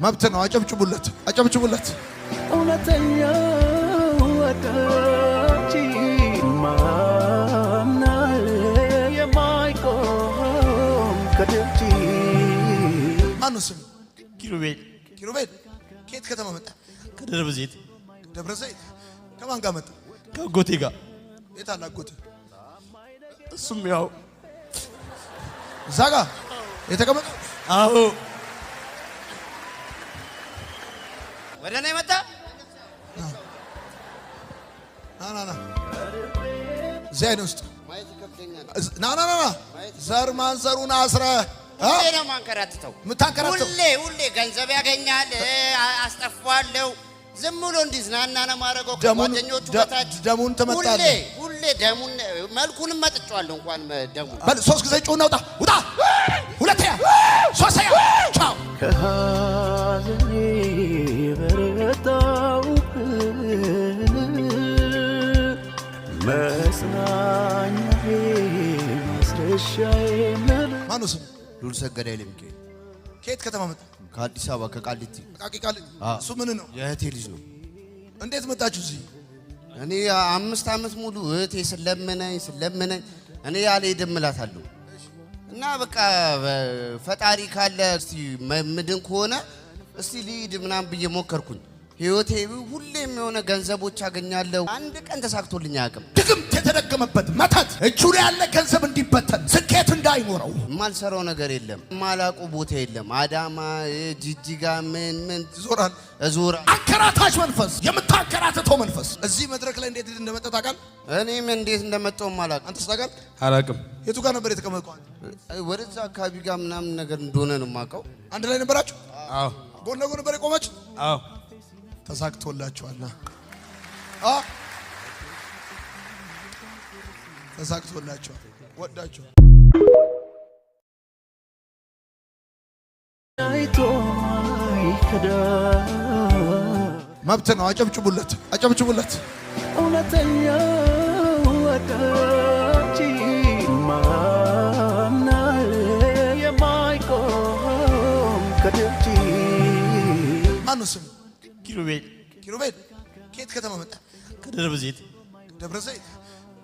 መብት ነው። አጨብጭቡለት አጨብጭቡለት። እውነተኛ ወዳጅ ማናለ የማይቆም ከደጅ ማነው ስሙ? ኪሩቤል ከየት ከተማ መጣ? ከደብረ ዘይት። ደብረ ዘይት ከማን ጋር መጣ? ከአጎቴ ጋር። የት አለ አጎቴ? እሱም ያው እዛ ጋር የተቀመጠው። አዎ ወደ እኔ መጣ። ና እዚህ አይነ ውስጥ ና ዘር ማንዘሩን አስረህ ሁሌ ነው ማንከራትተው። የምታንከራትተው ሁሌ ገንዘብ ያገኛል፣ አስጠፋዋለሁ። ዝም ብሎ እንዲዝናና ነው ማረገው። ከጓደኞቹ በታች ደሙን ትመጣለህ። ሁሌ ደሙን መልኩንም መጥጫለሁ። እንኳን ደሙን በል 3 ጊዜ ጩኸና ውጣ። ሁለተኛ ሶስተኛ ቻው። ከሐዘኔ በረታው መጽናኛዬ ማስረሻዬ ማነው ስሙ? ሉል ሰገድ ኃይለ ሚካኤል። ከየት ከተማ መጣ? ከአዲስ አበባ ከቃሊቲ። እሱ ምን ነው? የእህቴ ልጅ ነው። እንዴት መጣችሁ እዚህ? እኔ 5 ዓመት ሙሉ እህቴ ስለመነኝ እኔ አልሄድም እላታለሁ እና በቃ ፈጣሪ ካለ እስቲ ምድን ከሆነ እስቲ ልሂድ ምናምን ብዬ ሞከርኩኝ። ህይወቴ ሁሌም የሆነ ገንዘቦች አገኛለሁ። አንድ ቀን ተሳክቶልኝ አያውቅም። ድግምት የተደገመበት መተት እጁ ላይ ያለ ገንዘብ እንዲበተን ስኬት እንዳይኖረው የማልሰራው ነገር የለም። የማላውቀው ቦታ የለም። አዳማ ጅጅጋ ምን ዞራል እዞራ አንከራታች መንፈስ፣ የምታንከራተተው መንፈስ እዚህ መድረክ ላይ እንዴት እንደመጣ ታውቃለህ? እኔም እንዴት እንደመጣው ማላውቅ። አንተስ ታውቃለህ? አላውቅም። የቱ ጋር ነበር የተቀመጥከው? ወደዛ አካባቢ ጋር ምናምን ነገር እንደሆነ ነው የማውቀው። አንድ ላይ ነበራችሁ? አዎ። ጎን ለጎን ነበር የቆማችሁ? አዎ። ተሳክቶላችኋል። ተሳክቶላችኋል። ወዳችኋል። መብት ነው። አጨብጭቡለት። እውነተኛ ወዳጅ ማናለ የማይቆም ከደጅ ማነው ስሙ? ኪሩቤል ከየት ከተማ መጣ? ከደብረ ዘይት። ደብረ ዘይት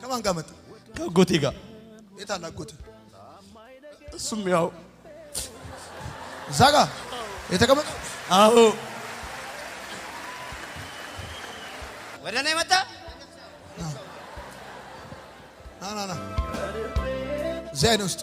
ከማን ጋር መጣ? ከአጎቴ ጋር። የት አለ አጎቴ? እሱም ያው እዛ ጋር የተቀመጠው። አዎ ወደ እኔ መጣ። ና እዚህ አይነ ውስጥ